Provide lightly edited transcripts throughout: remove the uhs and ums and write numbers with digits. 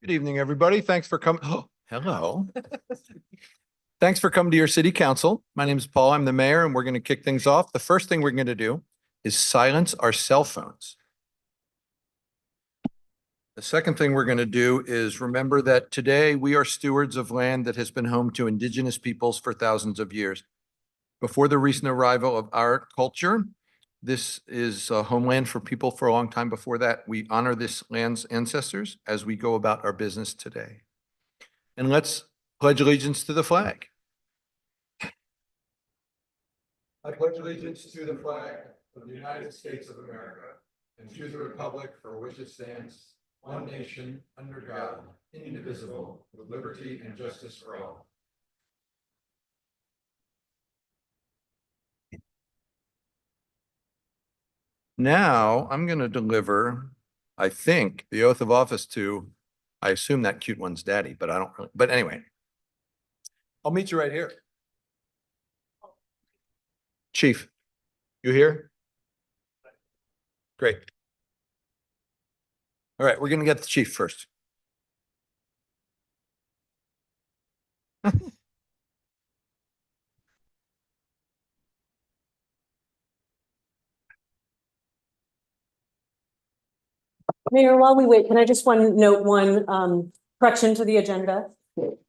Good evening, everybody. Thanks for coming. Oh, hello. Thanks for coming to your city council. My name is Paul. I'm the mayor, and we're going to kick things off. The first thing we're going to do is silence our cell phones. The second thing we're going to do is remember that today we are stewards of land that has been home to indigenous peoples for thousands of years. Before the recent arrival of our culture, this is a homeland for people for a long time before that. We honor this land's ancestors as we go about our business today. And let's pledge allegiance to the flag. I pledge allegiance to the flag of the United States of America and to the republic for which it stands, one nation, under God, indivisible, with liberty and justice for all. Now, I'm going to deliver, I think, the oath of office to, I assume that cute one's daddy, but I don't really, but anyway. I'll meet you right here. Chief, you here? Great. All right, we're going to get the chief first. Mayor, while we wait, can I just note one correction to the agenda?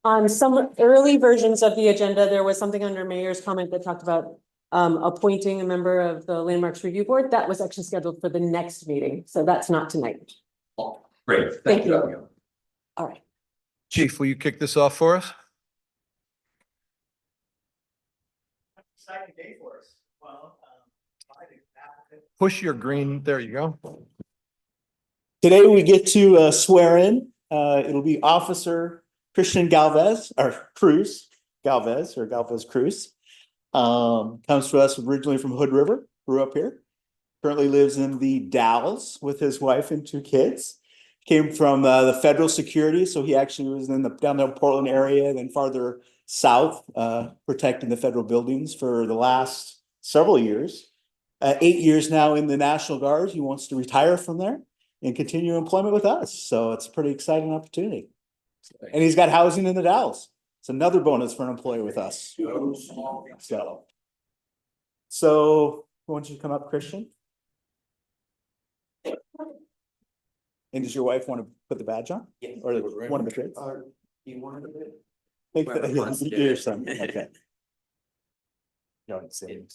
On some early versions of the agenda, there was something under mayor's comment that talked about appointing a member of the Landmarks Review Board. That was actually scheduled for the next meeting, so that's not tonight. Oh, great. Thank you. All right. Chief, will you kick this off for us? Exciting day for us. Well, Push your green, there you go. today we get to swear in. It'll be Officer Christian Galvez, or Cruz Galvez, or Galvez Cruz. Comes to us originally from Hood River, grew up here. Currently lives in the Dalles with his wife and 2 kids. Came from the federal security, so he actually was in the down there Portland area, then farther south, protecting the federal buildings for the last several years. 8 years now in the National Guard. He wants to retire from there and continue employment with us. So it's a pretty exciting opportunity. And he's got housing in the Dalles. It's another bonus for an employee with us. So why don't you come up, Christian? And does your wife want to put the badge on? Yes. Or one of the kids? You wanted a bit? Take Whoever the, wants to do your it. son, okay. You don't say it.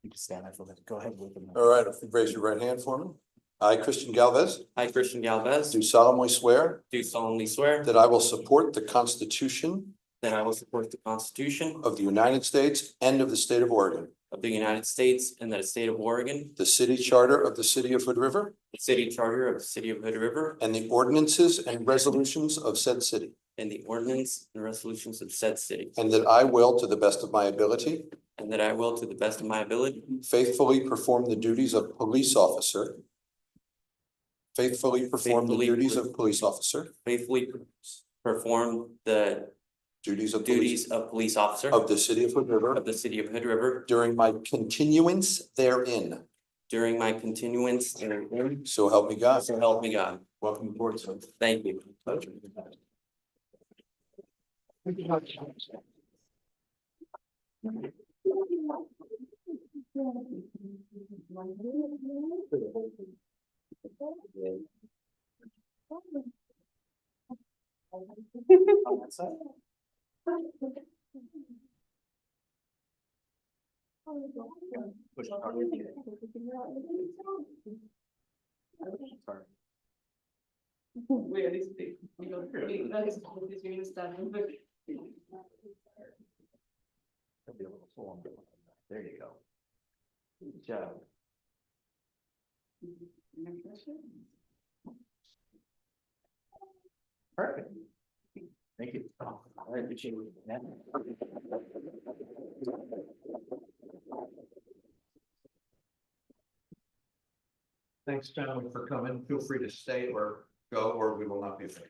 You can stand up for that. Go ahead with them. All right, if you raise your right hand for me. I, Christian Galvez, I, Christian Galvez, do solemnly swear do solemnly swear that I will support the Constitution that I will support the Constitution of the United States and of the state of Oregon, of the United States and the state of Oregon, the city charter of the city of Hood River, the city charter of the city of Hood River, and the ordinances and resolutions of said city, and the ordinance and resolutions of said city, and that I will, to the best of my ability, and that I will, to the best of my ability, faithfully perform the duties of police officer, faithfully perform the duties of police officer, faithfully perform the duties of police officer of the city of Hood River of the city of Hood River during my continuance therein. during my continuance therein. So help me God. So help me God. Welcome aboard, sir. Thank you. There you go. Good job. Perfect. Thank you. All right, appreciate it. Thanks, gentlemen, for coming. Feel free to stay or go, or we will not be afraid.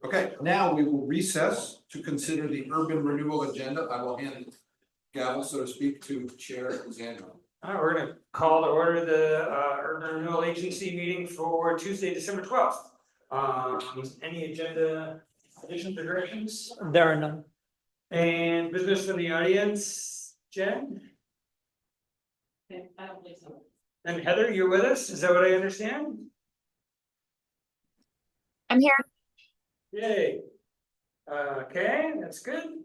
Okay, now we will recess to consider the urban renewal agenda. I will hand gavel, so to speak, to Chair Lozano. All right, we're gonna call to order the Urban Renewal Agency meeting for Tuesday, December 12th. Any agenda additions or corrections? There are none. And business from the audience, Jen? I don't think so. And Heather, you're with us? Is that what I understand? I'm here. Yay. Okay, that's good.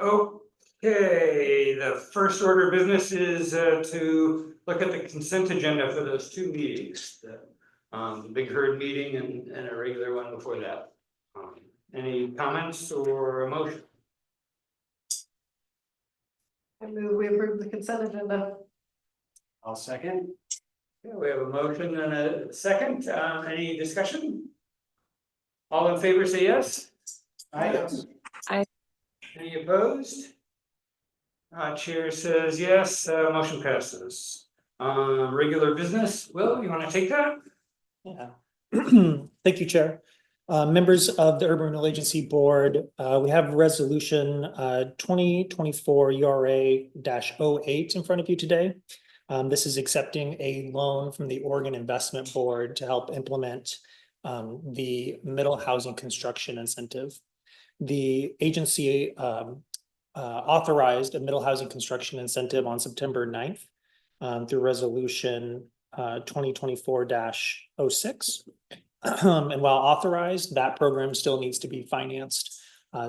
Okay, the first order of business is to look at the consent agenda for those two meetings. The Big Herd meeting and a regular one before that. Any comments or a motion? I move we approve the consent agenda. I'll second. Okay, we have a motion and a second. Any discussion? All in favor, say yes. Any opposed? Chair says yes, motion passes. Regular business, Will, you wanna take that? Yeah. Thank you, Chair. Members of the Urban Renewal Agency Board, we have resolution 2024 URA-08 in front of you today. This is accepting a loan from the Oregon Investment Board to help implement the middle housing construction incentive. The agency authorized a middle housing construction incentive on September 9th through resolution 2024-06. And while authorized, that program still needs to be financed.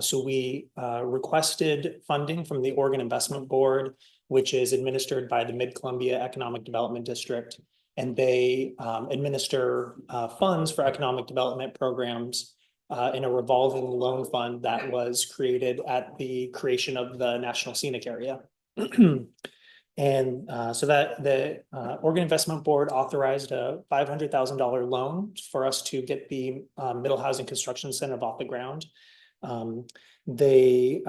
So we requested funding from the Oregon Investment Board, which is administered by the Mid-Columbia Economic Development District. And they administer funds for economic development programs in a revolving loan fund that was created at the creation of the National Scenic Area. And so that the Oregon Investment Board authorized a $500,000 loan for us to get the middle housing construction incentive off the ground. They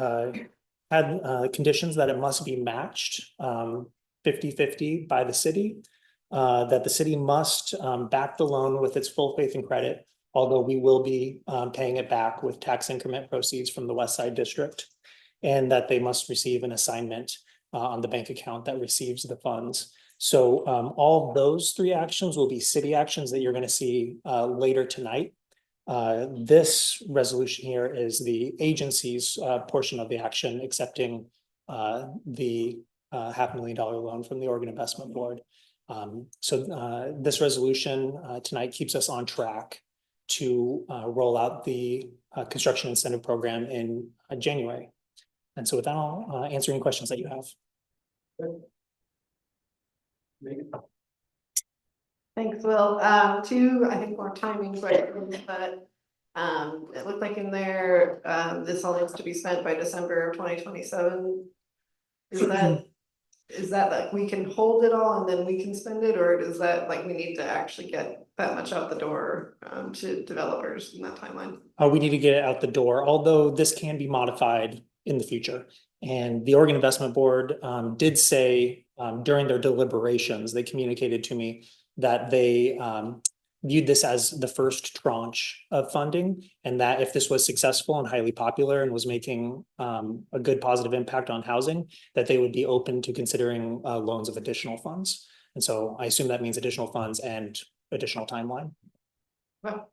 had conditions that it must be matched 50-50 by the city, that the city must back the loan with its full faith and credit, although we will be paying it back with tax increment proceeds from the West Side District, and that they must receive an assignment on the bank account that receives the funds. So all of those three actions will be city actions that you're going to see later tonight. This resolution here is the agency's portion of the action, accepting the $500,000 loan from the Oregon Investment Board. So this resolution tonight keeps us on track to roll out the construction incentive program in January. And so with that, I'll answer any questions that you have. Thanks, Will. Two, I think more timing questions, but it looked like in there, this all needs to be spent by December of 2027. Is that like we can hold it all and then we can spend it, or is that like we need to actually get that much out the door to developers in that timeline? We need to get it out the door, although this can be modified in the future. And the Oregon Investment Board did say during their deliberations, they communicated to me that they viewed this as the first tranche of funding, and that if this was successful and highly popular and was making a good positive impact on housing, that they would be open to considering loans of additional funds. And so I assume that means additional funds and additional timeline. Well,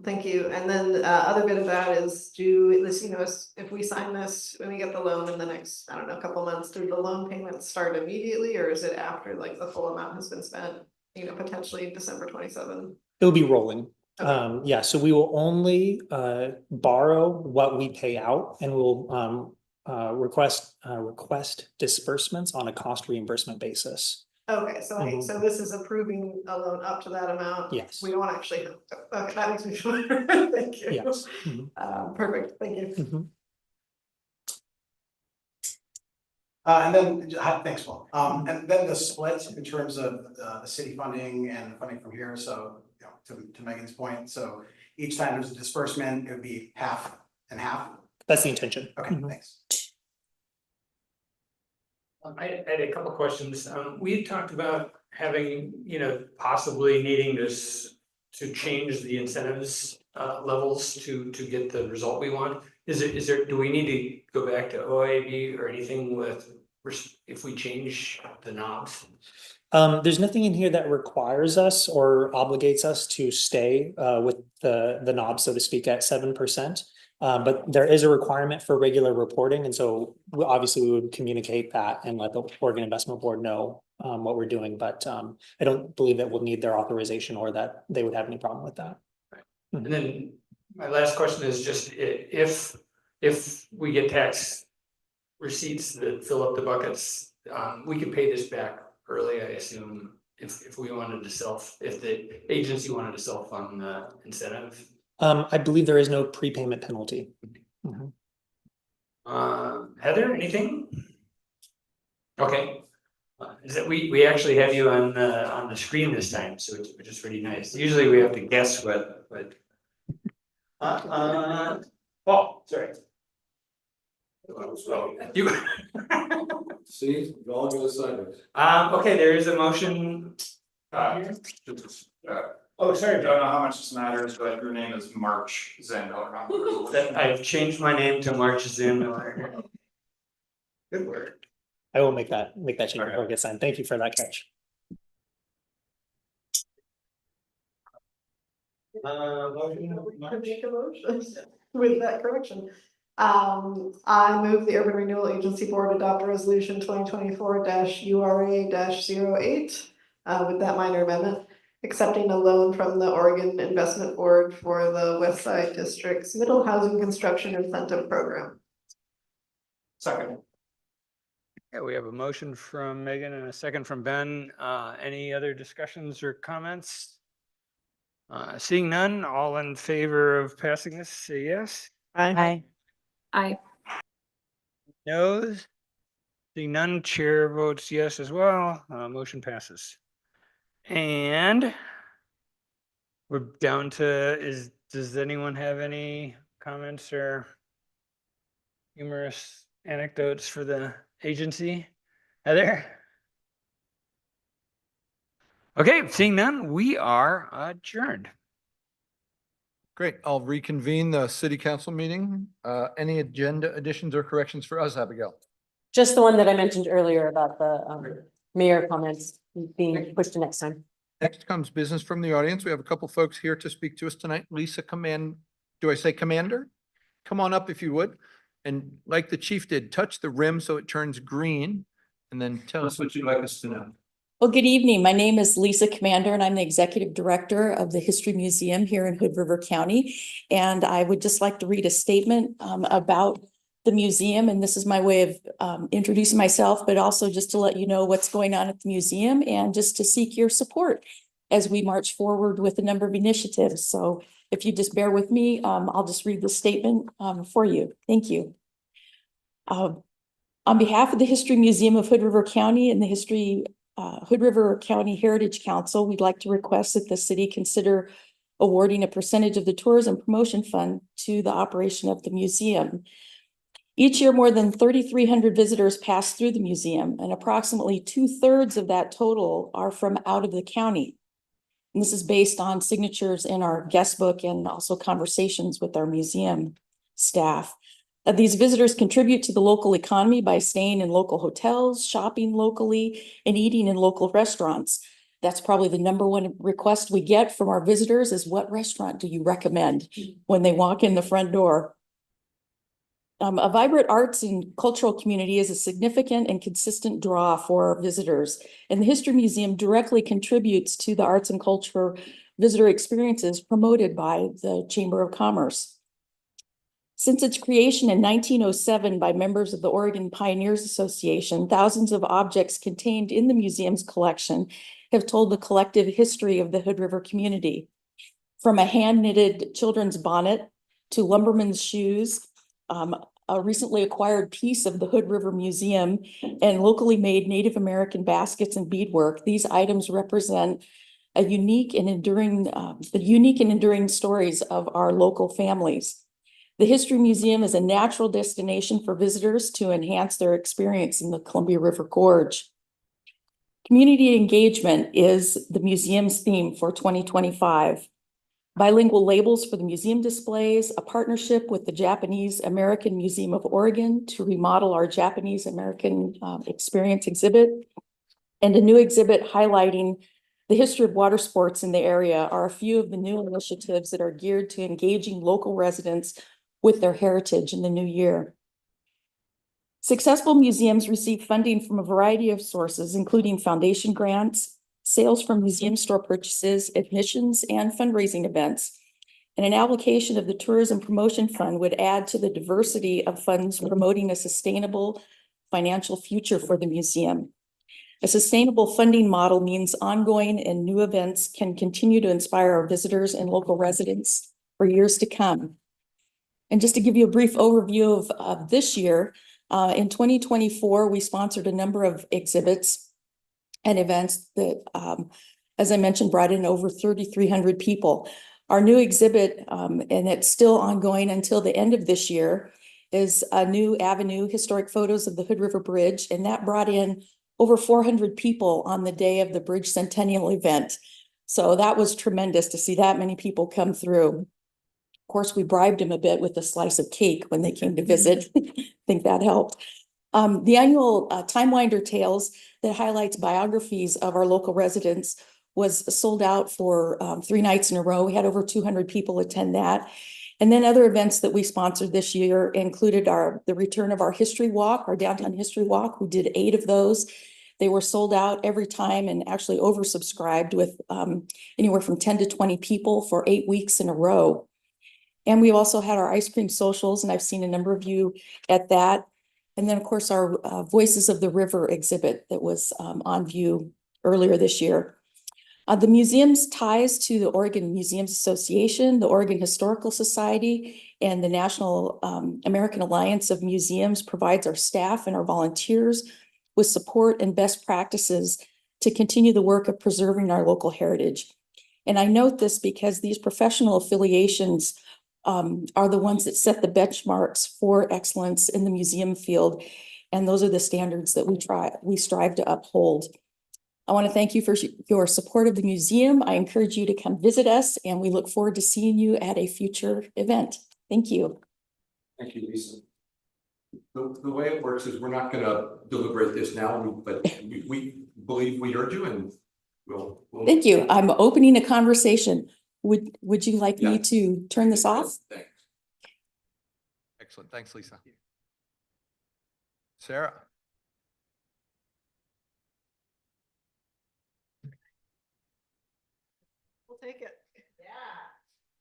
thank you. And then other bit of that is, do this, if we sign this, when we get the loan in the next, I don't know, couple months, do the loan payments start immediately, or is it after like the full amount has been spent, potentially December 27? It'll be rolling. Okay. Yeah, so we will only borrow what we pay out, and we'll request disbursements on a cost reimbursement basis. Okay, so so this is approving a loan up to that amount? Yes. We don't actually, okay, that makes me sure. Thank you. Yes. Perfect, thank you. And then, thanks, Will. And then the split in terms of the city funding and funding from here, so, to Megan's point, so each time there's a disbursement, it would be half and half? That's the intention. Okay, thanks. I had a couple questions. We had talked about having, possibly needing this to change the incentives levels to get the result we want. is there, do we need to go back to OAB or anything with, if we change the knobs? There's nothing in here that requires us or obligates us to stay with the knob, so to speak, at 7%. But there is a requirement for regular reporting, and so obviously we would communicate that and let the Oregon Investment Board know what we're doing, but I don't believe that we'll need their authorization or that they would have any problem with that. And then my last question is just if we get tax receipts that fill up the buckets, we can pay this back early, I assume, if we wanted to if the agency wanted to self-fund the incentive. I believe there is no prepayment penalty. Mhm. Heather, anything? Okay. Is that we actually have you on the screen this time, so which is pretty nice. Usually we have to guess what. Paul, sorry. You. See, we're all gonna sideways. Okay, there is a motion. Oh, sorry, Don't know how much this matters, but your name is March Zandel. that I've changed my name to March Zandler. Good work. I will make that change before it gets signed. Thank you for that catch. Make a motion with that correction. I move the Urban Renewal Agency Board adopt resolution 2024-URA-08 with that minor amendment, accepting a loan from the Oregon Investment Board for the West Side District's Middle Housing Construction Incentive Program. Second. Yeah, we have a motion from Megan and a second from Ben. Any other discussions or comments? Seeing none, all in favor of passing this, say yes. Aye. Aye. Noes? Seeing none, chair votes yes as well. Motion passes. And we're down to, does anyone have any comments or humorous anecdotes for the agency? Heather? Okay, seeing none, we are adjourned. Great. I'll reconvene the city council meeting. Any agenda additions or corrections for us, Abigail? Just the one that I mentioned earlier about the mayor comments being pushed to next time. Next comes business from the audience. We have a couple folks here to speak to us tonight. Lisa do I say Commander? Come on up if you would. And like the chief did, touch the rim so it turns green and then tell us what you'd like us to know. Well, good evening. My name is Lisa Commander and I'm the Executive Director of the History Museum here in Hood River County. And I would just like to read a statement about the museum. And this is my way of introducing myself, but also just to let you know what's going on at the museum and just to seek your support as we march forward with a number of initiatives. So if you just bear with me, I'll just read the statement for you. Thank you. On behalf of the History Museum of Hood River County and the Hood River County Heritage Council, we'd like to request that the city consider awarding a percentage of the tourism promotion fund to the operation of the museum. Each year, more than 3,300 visitors pass through the museum, and approximately 2/3 of that total are from out of the county. And this is based on signatures in our guest book and also conversations with our museum staff. These visitors contribute to the local economy by staying in local hotels, shopping locally, and eating in local restaurants. That's probably the number one request we get from our visitors is, what restaurant do you recommend when they walk in the front door? A vibrant arts and cultural community is a significant and consistent draw for our visitors, and the History Museum directly contributes to the arts and culture visitor experiences promoted by the Chamber of Commerce. Since its creation in 1907 by members of the Oregon Pioneers Association, thousands of objects contained in the museum's collection have told the collective history of the Hood River community. From a hand-knitted children's bonnet to lumberman's shoes, a recently acquired piece of the Hood River Museum, and locally made Native American baskets and beadwork, these items represent the unique and enduring stories of our local families. The History Museum is a natural destination for visitors to enhance their experience in the Columbia River Gorge. Community engagement is the museum's theme for 2025. bilingual labels for the museum displays, a partnership with the Japanese American Museum of Oregon to remodel our Japanese American experience exhibit, and a new exhibit highlighting the history of water sports in the area are a few of the new initiatives that are geared to engaging local residents with their heritage in the new year. Successful museums receive funding from a variety of sources, including foundation grants, sales from museum store purchases, admissions, and fundraising events. And an allocation of the Tourism Promotion Fund would add to the diversity of funds promoting a sustainable financial future for the museum. A sustainable funding model means ongoing and new events can continue to inspire our visitors and local residents for years to come. And just to give you a brief overview of this year, in 2024, we sponsored a number of exhibits and events that, as I mentioned, brought in over 3,300 people. Our new exhibit, and it's still ongoing until the end of this year, is a new avenue, historic photos of the Hood River Bridge, and that brought in over 400 people on the day of the Bridge Centennial event. So that was tremendous to see that many people come through. Of course, we bribed them a bit with a slice of cake when they came to visit. I think that helped. The annual Time Winder Tales that highlights biographies of our local residents was sold out for 3 nights in a row. We had over 200 people attend that. And then other events that we sponsored this year included the return of our History Walk, our Downtown History Walk. We did 8 of those. They were sold out every time and actually oversubscribed with anywhere from 10 to 20 people for 8 weeks in a row. And we also had our ice cream socials, and I've seen a number of you at that. And then, of course, our Voices of the River exhibit that was on view earlier this year. The museum's ties to the Oregon Museums Association, the Oregon Historical Society, and the National American Alliance of Museums provides our staff and our volunteers with support and best practices to continue the work of preserving our local heritage. And I note this because these professional affiliations are the ones that set the benchmarks for excellence in the museum field. And those are the standards that we strive to uphold. I want to thank you for your support of the museum. I encourage you to come visit us, and we look forward to seeing you at a future event. Thank you. Thank you, Lisa. The way it works is we're not going to deliberate this now, but we believe we heard you, and we'll. Thank you. I'm opening a conversation. Would you like me to turn this off? Thanks. Excellent. Thanks, Lisa. Sarah. We'll take it. Yeah.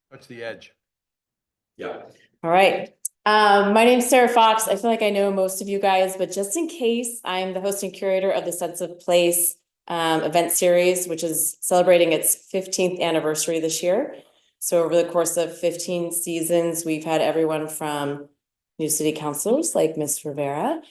What's the edge? Yeah. All right. My name's Sarah Fox. I feel like I know most of you guys, but just in case, I'm the host and curator of the Sense of Place event series, which is celebrating its 15th anniversary this year. So over the course of 15 seasons, we've had everyone from new city councilors like Ms. Rivera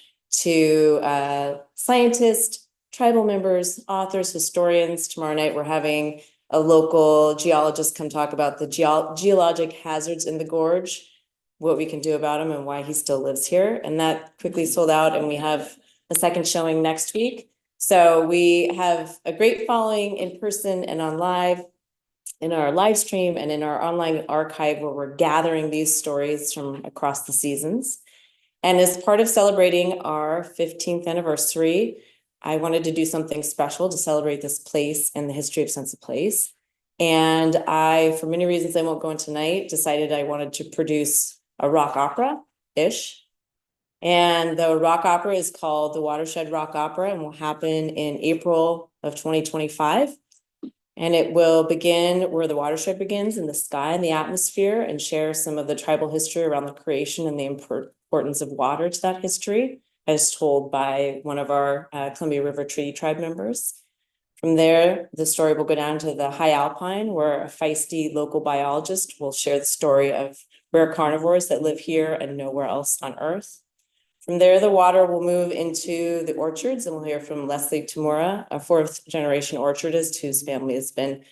to scientists, tribal members, authors, historians. Tomorrow night, we're having a local geologist come talk about the geologic hazards in the gorge, what we can do about them and why he still lives here. And that quickly sold out, and we have a second showing next week. So we have a great following in person and on live, in our live stream and in our online archive, where we're gathering these stories from across the seasons. And as part of celebrating our 15th anniversary, I wanted to do something special to celebrate this place and the history of Sense of Place. And I, for many reasons I won't go into tonight, decided I wanted to produce a rock opera-ish. And the rock opera is called the Watershed Rock Opera and will happen in April of 2025. And it will begin where the watershed begins, in the sky and the atmosphere, and share some of the tribal history around the creation and the importance of water to that history, as told by one of our Columbia River Treaty Tribe members. From there, the story will go down to the high alpine, where a feisty local biologist will share the story of rare carnivores that live here and nowhere else on Earth. From there, the water will move into the orchards, and we'll hear from Leslie Tamura, a 4th generation orchardist whose family has been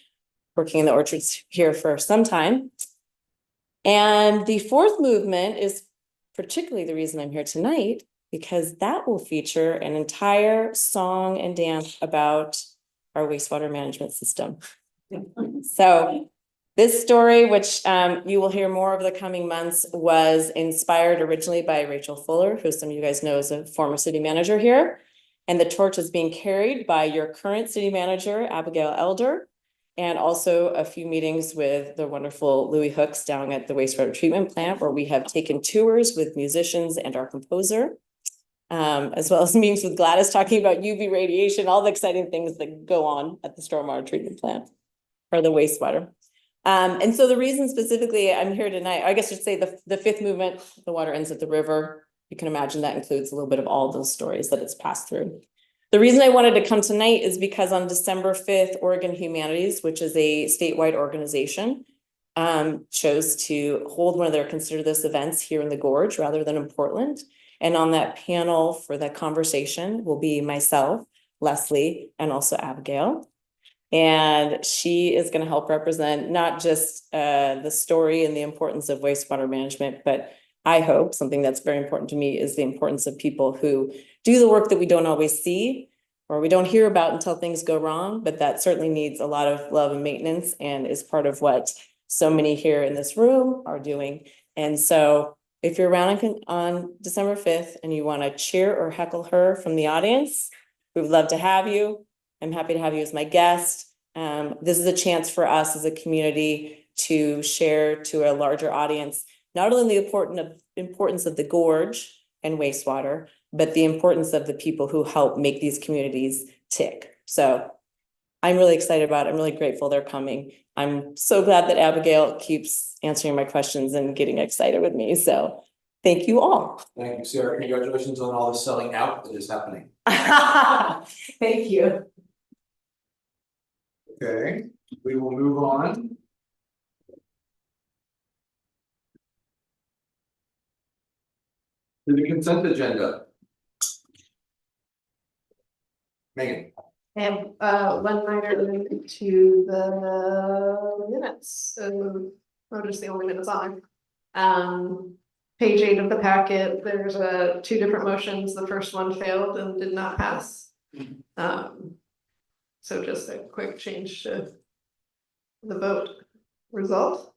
working in the orchards here for some time. And the 4th movement is particularly the reason I'm here tonight, because that will feature an entire song and dance about our wastewater management system. So This story, which you will hear more over the coming months, was inspired originally by Rachel Fuller, who some of you guys know is a former city manager here. And the torch is being carried by your current city manager, Abigail Elder, and also a few meetings with the wonderful Louis Hooks down at the wastewater treatment plant, where we have taken tours with musicians and our composer, as well as meetings with Gladys talking about UV radiation, all the exciting things that go on at the stormwater treatment plant or the wastewater. And so the reason specifically I'm here tonight, I guess I should say the fifth movement, the water ends at the river. You can imagine that includes a little bit of all those stories that it's passed through. The reason I wanted to come tonight is because on December 5th, Oregon Humanities, which is a statewide organization, chose to hold one of their Consider This events here in the Gorge rather than in Portland. And on that panel for that conversation will be myself, Leslie, and also Abigail. And she is going to help represent not just the story and the importance of wastewater management, but I hope something that's very important to me is the importance of people who do the work that we don't always see or we don't hear about until things go wrong, but that certainly needs a lot of love and maintenance and is part of what so many here in this room are doing. And so if you're around on December 5th and you want to cheer or heckle her from the audience, we would love to have you. I'm happy to have you as my guest. This is a chance for us as a community to share to a larger audience, not only the importance of the gorge and wastewater, but the importance of the people who help make these communities tick. So I'm really excited about it. I'm really grateful they're coming. I'm so glad that Abigail keeps answering my questions and getting excited with me. So thank you all. Thank you, Sarah. Congratulations on all the selling out that is happening. Thank you. Okay, we will move on. To the consent agenda. Megan. And one minor link to the minutes, notice the only minutes on. Page 8 of the packet, there's two different motions. The first one failed and did not pass. So just a quick change to the vote result.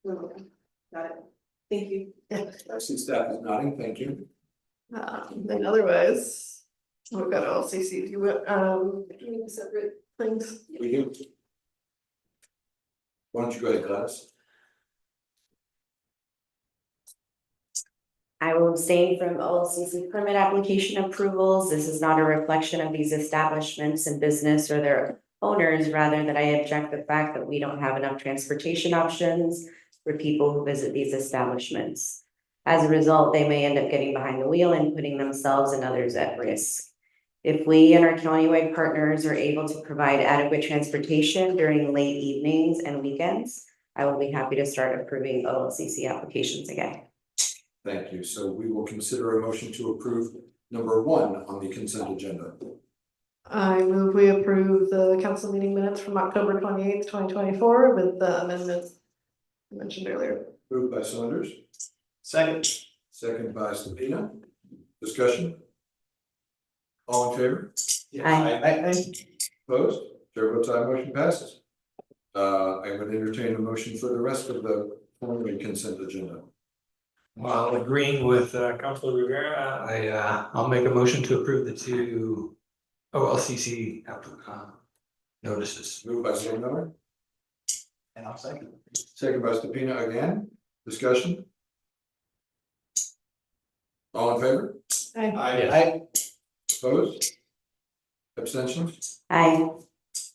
Got it. Thank you. I see staff is nodding, thank you. Then otherwise, we've got all CC, separate things. We do. Why don't you go ahead, Gladys? I will abstain from OLCC permit application approvals. This is not a reflection of these establishments and business or their owners, rather that I object the fact that we don't have enough transportation options for people who visit these establishments. As a result, they may end up getting behind the wheel and putting themselves and others at risk. If we and our countywide partners are able to provide adequate transportation during late evenings and weekends, I will be happy to start approving OLCC applications again. Thank you. So we will consider a motion to approve number 1 on the consent agenda. I move we approve the council meeting minutes from October 28th, 2024 with the amendments mentioned earlier. Moved by Saunders. Second. Second by Stepina. Discussion? All in favor? Aye. Opposed? Chair votes aye, motion passes. I would entertain a motion for the rest of the preliminary consent agenda. While agreeing with Councilor Rivera, I'll make a motion to approve the 2 OLCC notices. Moved by Sam Miller. And I'll second. Second by Stepina again. Discussion? All in favor? Aye. Opposed? Abstentions? Aye.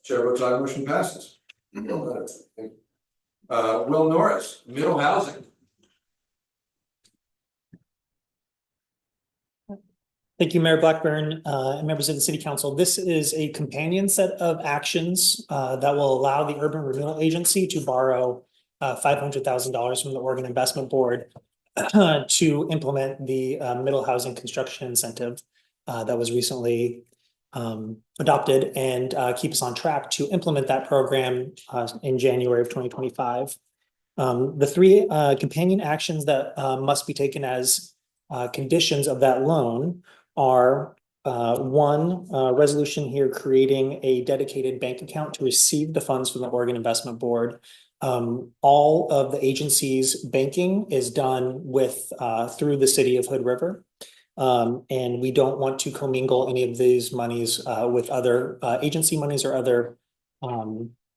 Chair votes aye, motion passes. Will Norris, Middle Housing. Thank you, Mayor Blackburn, and members of the City Council. This is a companion set of actions that will allow the Urban Renewal Agency to borrow $500,000 from the Oregon Investment Board to implement the Middle Housing Construction Incentive that was recently adopted and keep us on track to implement that program in January of 2025. The 3 companion actions that must be taken as conditions of that loan are 1, resolution here creating a dedicated bank account to receive the funds from the Oregon Investment Board. All of the agency's banking is done with, through the city of Hood River. And we don't want to commingle any of these monies, with other, agency monies or other,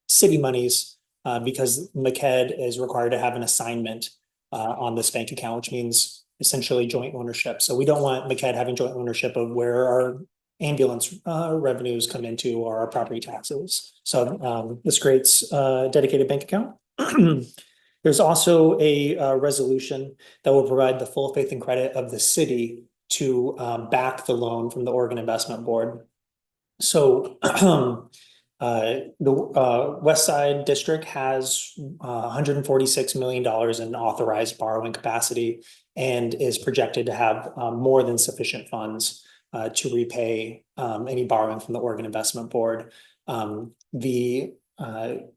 city monies, because MCED is required to have an assignment, on this bank account, which means essentially joint ownership. So we don't want MCED having joint ownership of where our ambulance, revenues come into or our property taxes. So, this creates a dedicated bank account. There's also a resolution that will provide the full faith and credit of the city to back the loan from the Oregon Investment Board. So the West Side District has $146 million in authorized borrowing capacity and is projected to have more than sufficient funds to repay any borrowing from the Oregon Investment Board. The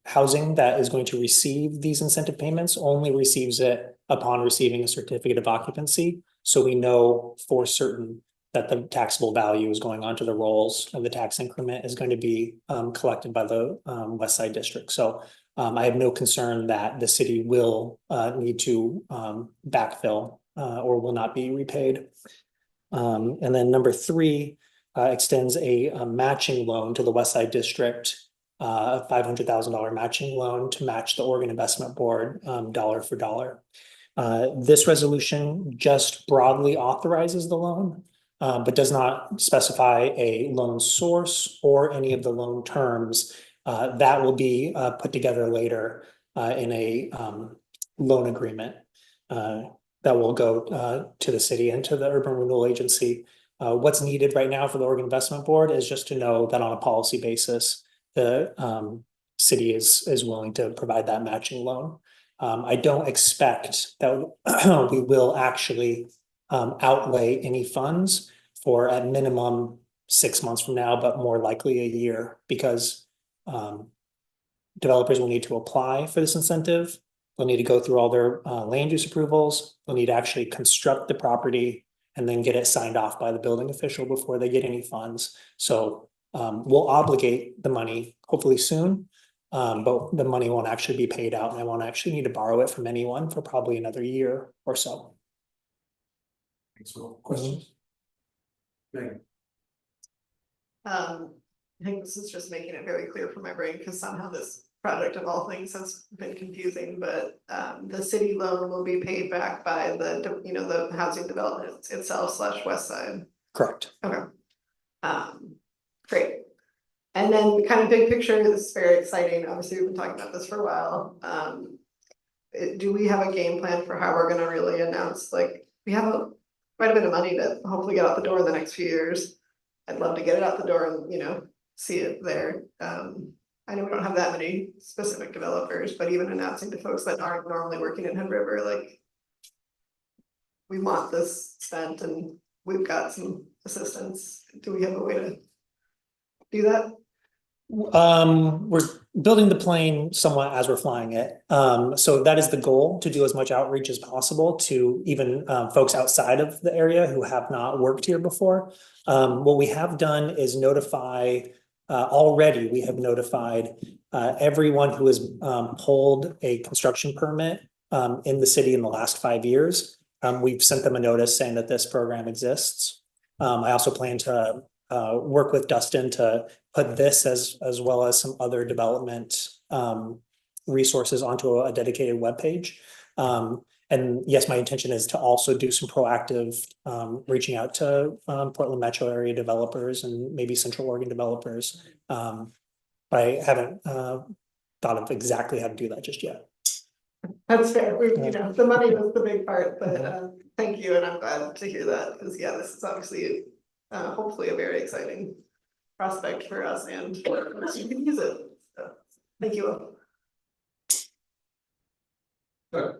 housing that is going to receive these incentive payments only receives it upon receiving a certificate of occupancy. So we know for certain that the taxable value is going onto the rolls and the tax increment is going to be collected by the West Side District. So I have no concern that the city will need to backfill or will not be repaid. And then number 3 extends a matching loan to the West Side District, a $500,000 matching loan to match the Oregon Investment Board dollar for dollar. This resolution just broadly authorizes the loan, but does not specify a loan source or any of the loan terms. That will be put together later in a loan agreement that will go to the city and to the Urban Renewal Agency. What's needed right now for the Oregon Investment Board is just to know that on a policy basis, the city is willing to provide that matching loan. I don't expect that we will actually outlay any funds for at minimum 6 months from now, but more likely a year, because developers will need to apply for this incentive. They'll need to go through all their land use approvals. They'll need to actually construct the property and then get it signed off by the building official before they get any funds. So we'll obligate the money hopefully soon, but the money won't actually be paid out and I won't actually need to borrow it from anyone for probably another year or so. Thanks, Will. Questions? Megan? I think this is just making it very clear for my brain, because somehow this project of all things has been confusing, but the city loan will be paid back by the, you know, the housing development itself / West Side. Correct. Okay. Great. And then kind of big picture, this is very exciting. Obviously, we've been talking about this for a while. Do we have a game plan for how we're gonna really announce, like, we have quite a bit of money to hopefully get out the door in the next few years. I'd love to get it out the door and, you know, see it there. I know we don't have that many specific developers, but even announcing to folks that aren't normally working in Hood River, like, we want this spent and we've got some assistance. Do we have a way to do that? We're building the plane somewhat as we're flying it. So that is the goal, to do as much outreach as possible to even folks outside of the area who have not worked here before. What we have done is notify, already we have notified everyone who has pulled a construction permit in the city in the last 5 years. We've sent them a notice saying that this program exists. I also plan to work with Dustin to put this as well as some other development resources onto a dedicated webpage. And yes, my intention is to also do some proactive reaching out to Portland metro area developers and maybe Central Oregon developers. But I haven't thought of exactly how to do that just yet. That's fair. You know, the money was the big part, but thank you, and I'm glad to hear that, because yeah, this is obviously hopefully a very exciting prospect for us, and you can use it. So, thank you all. Good.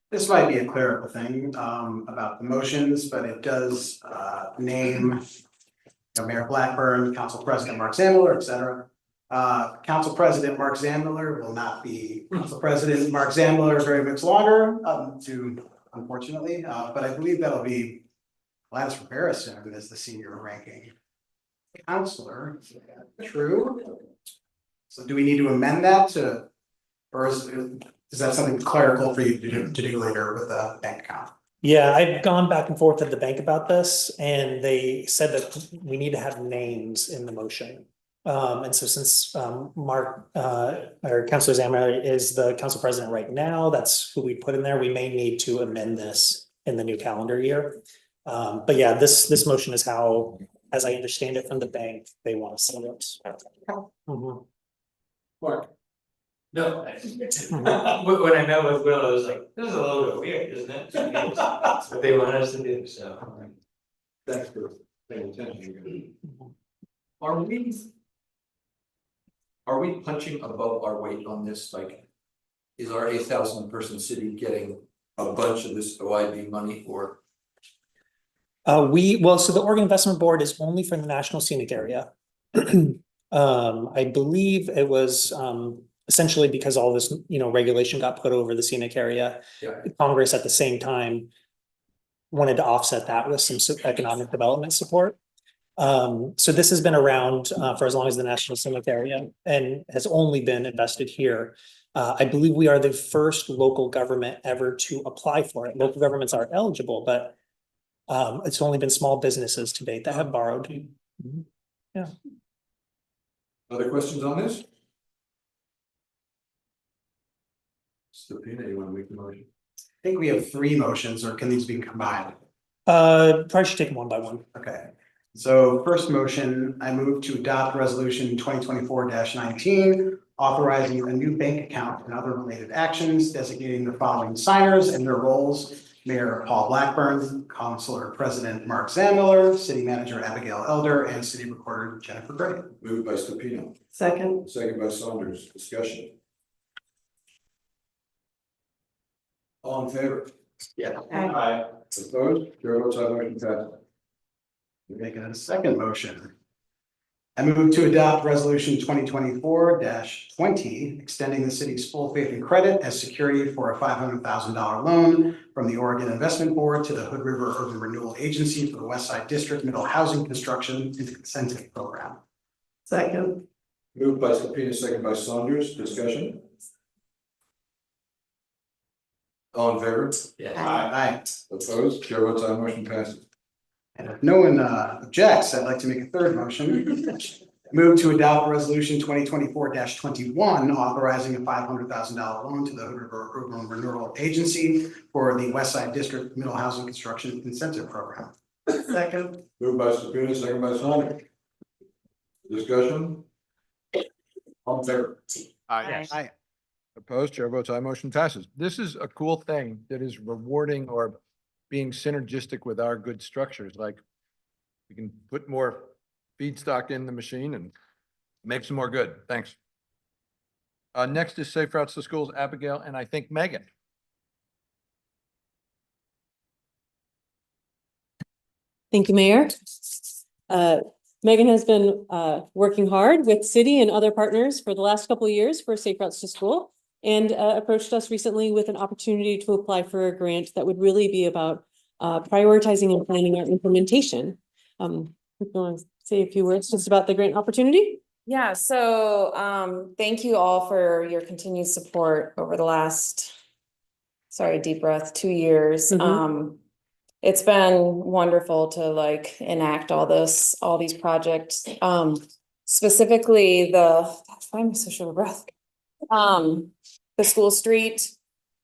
This might be a clerical thing about the motions, but it does name Mayor Blackburn, Council President Mark Zandler, etc. Council President Mark Zandler will not be Council President Mark Zandler very much longer, unfortunately, but I believe that'll be Gladys Rivera soon as the senior ranking counselor. True. So do we need to amend that to Or is that something clerical for you to do later with a bank account? Yeah, I've gone back and forth with the bank about this, and they said that we need to have names in the motion. And so since Mark or Councilor Zammer is the council president right now, that's who we put in there. We may need to amend this in the new calendar year. But yeah, this motion is how, as I understand it from the bank, they want to see it. Mhm. Mark. No. When I met with Will, I was like, this is a little bit weird, isn't it? That's what they want us to do, so. Thanks for paying attention. Are we punching above our weight on this? Like, is our 8,000 person city getting a bunch of this OIB money or? So the Oregon Investment Board is only for the National Scenic Area. I believe it was essentially because all this, regulation got put over the scenic area. Yeah. Congress at the same time wanted to offset that with some economic development support. So this has been around for as long as the National Scenic Area and has only been invested here. I believe we are the first local government ever to apply for it. Local governments are eligible, but it's only been small businesses to date that have borrowed. Yeah. Other questions on this? Stepina, you want to make the motion? I think we have 3 motions, or can these be combined? Probably should take them one by one. Okay, so first motion, I move to adopt resolution 2024-19, authorizing a new bank account and other related actions, designating the following signers and their roles. Mayor Paul Blackburn, Councilor President Mark Zamiller, City Manager Abigail Elder, and City Recorder Jennifer Gray. Moved by Stepina, Second. second by Saunders. Discussion. All in favor? Yeah. Aye. Opposed? Chair votes aye, motion passes. We're making a second motion. I move to adopt resolution 2024-20, extending the city's full faith and credit as security for a $500,000 loan from the Oregon Investment Board to the Hood River Urban Renewal Agency for the West Side District Middle Housing Construction Incentive Program. Second. Moved by Stepina, second by Saunders. Discussion. All in favor? Aye. Opposed? Chair votes aye, motion passes. And if no one objects, I'd like to make a third motion. Move to adopt resolution 2024-21, authorizing a $500,000 loan to the Hood River Urban Renewal Agency for the West Side District Middle Housing Construction Incentive Program. Second. Moved by Stepina, second by Saunders. Discussion. All in favor? Aye. Opposed? Chair votes aye, motion passes. This is a cool thing that is rewarding or being synergistic with our good structures. Like, we can put more feedstock in the machine and make some more good. Thanks. Next is Safe Routes to Schools, Abigail, and I think Megan. Thank you, Mayor. Megan has been working hard with city and other partners for the last couple of years for Safe Routes to School, and approached us recently with an opportunity to apply for a grant that would really be about prioritizing and planning our implementation. If you want to say a few words just about the grant opportunity? Yeah, so thank you all for your continued support over the last, sorry, deep breath, 2 years. It's been wonderful to enact all these projects. Specifically I'm so short of breath. The school street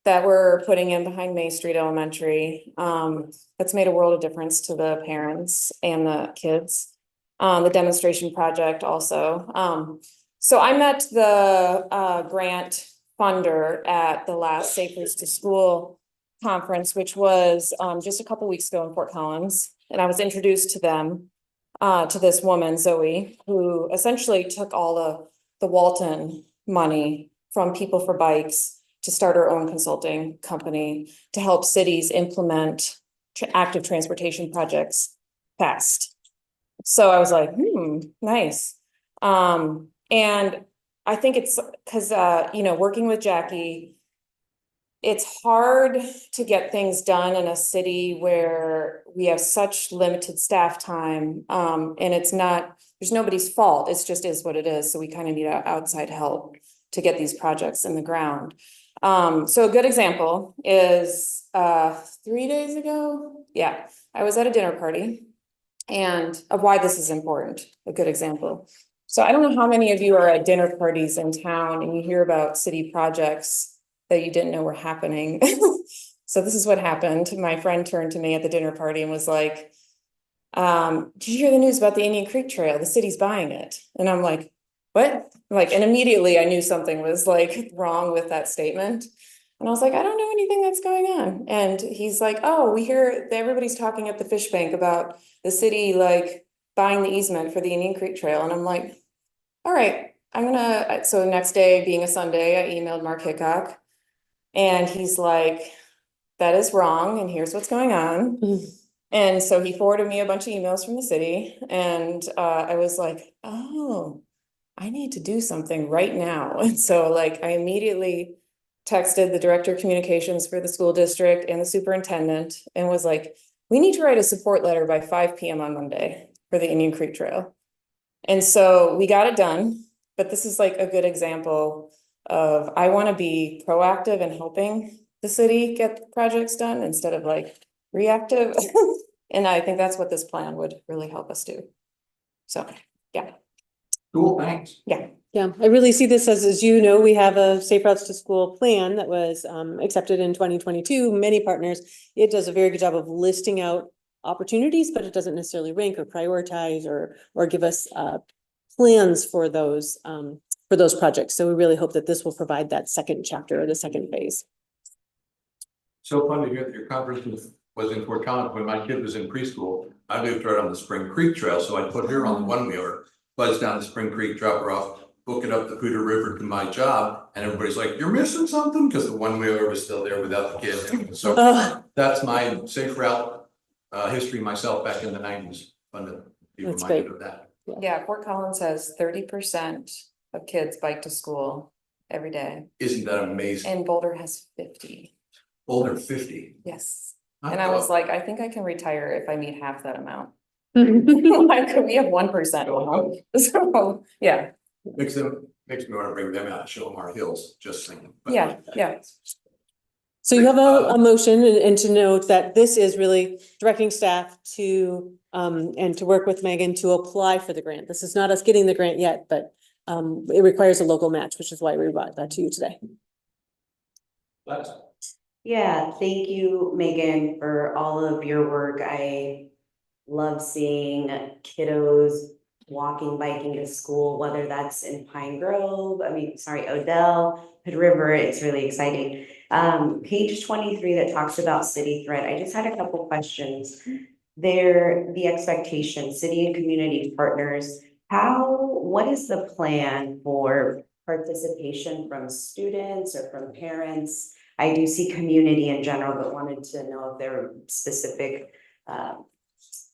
that we're putting in behind May Street Elementary, that's made a world of difference to the parents and the kids. The demonstration project also. So I met the grant funder at the last Safe Routes to School conference, which was just a couple weeks ago in Fort Collins. And I was introduced to them, to this woman, Zoe, who essentially took all the Walton money from People for Bikes to start her own consulting company to help cities implement active transportation projects fast. So I was like, nice. And I think it's because, working with Jackie, it's hard to get things done in a city where we have such limited staff time. And there's nobody's fault. It's just is what it is. So we kind of need outside help to get these projects in the ground. So a good example is 3 days ago, yeah, I was at a dinner party and of why this is important, a good example. So I don't know how many of you are at dinner parties in town and you hear about city projects that you didn't know were happening. So this is what happened. My friend turned to me at the dinner party and was like, did you hear the news about the Indian Creek Trail? The city's buying it. And I'm like, what? Like, and immediately I knew something was like wrong with that statement. And I was like, I don't know anything that's going on. And he's like, oh, we hear that everybody's talking at the fish bank about the city like buying the easement for the Indian Creek Trail. And I'm like, all right, so the next day being a Sunday, I emailed Mark Hickok and he's like, that is wrong. And here's what's going on. And so he forwarded me a bunch of emails from the city and I was like, oh, I need to do something right now. And so like I immediately texted the director of communications for the school district and the superintendent and was like, we need to write a support letter by 5 p.m. on Monday for the Indian Creek Trail. And so we got it done, but this is like a good example of I want to be proactive in helping the city get projects done instead of like reactive. And I think that's what this plan would really help us do. So, yeah. Cool, thanks. Yeah. Yeah, I really see this as you know, we have a Safe Routes to School plan that was accepted in 2022, many partners. It does a very good job of listing out opportunities, but it doesn't necessarily rank or prioritize or give us plans for those projects. So we really hope that this will provide that second chapter or the second phase. So fun to hear that your conference was in Fort Collins. When my kid was in preschool, I lived right on the Spring Creek Trail, so I put her on the one-wheeler, buzz down to Spring Creek, drop her off, book it up the Poudre River to my job, and everybody's like, you're missing something, because the one-wheeler was still there without the kid. So that's my safe route history myself back in the 90s. Fun to be That's reminded great. of that. Yeah, Fort Collins has 30% of kids bike to school every day. Isn't that amazing? And Boulder has 50. Older 50. Yes. And I was like, I think I can retire if I meet half that amount. That's Like, we have 1%. So, yeah, Makes me want to bring them out and show them our hills, just saying. But- yeah. So you have a motion and to note that this is really directing staff to and to work with Megan to apply for the grant. This is not us getting the grant yet, but it requires a local match, which is why we brought that to you today. That's Yeah, thank you, Megan, for all of your work. I love seeing kiddos walking, biking to school, whether that's in Pine Grove, Odell, Hood River, it's really exciting. Page 23 that talks about City Thread, I just had a couple questions. The expectation, city and community partners, what is the plan for participation from students or from parents? I do see community in general, but wanted to know if there were specific